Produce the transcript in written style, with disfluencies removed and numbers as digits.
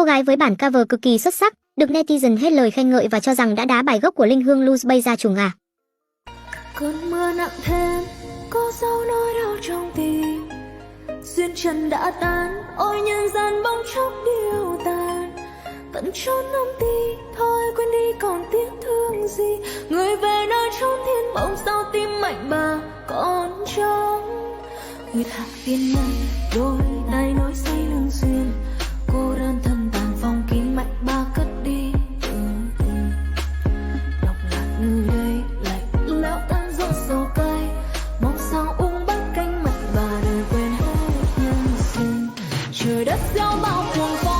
Cô gái với bản cover cực kỳ xuất sắc, được netizen hết lời khen ngợi và cho rằng đã đá bài gốc của Linh Hương Lose Bay ra chuồng gà. Cơn mưa nặng thêm, có dấu nỗi đau trong tim. Duyên trần đã tan, ôi nhân gian bỗng chốc điêu tàn. Tận chốn âm ti, thôi quên đi còn tiếc thương gì. Người về nơi chốn thiên bỗng sao tim mạnh bà còn trống. Nguyệt hạ tiên nhân, đôi tay nối xây lương duyên. Cô đơn thầm tàn phòng kín mạnh bà cất đi. Độc lạc nơi đây lạnh lẽo tan gió sầu cay. Mong sao ung bắt cánh mặt bà đời quên hết nhân sinh. Trời đất gieo bao cuồng phong.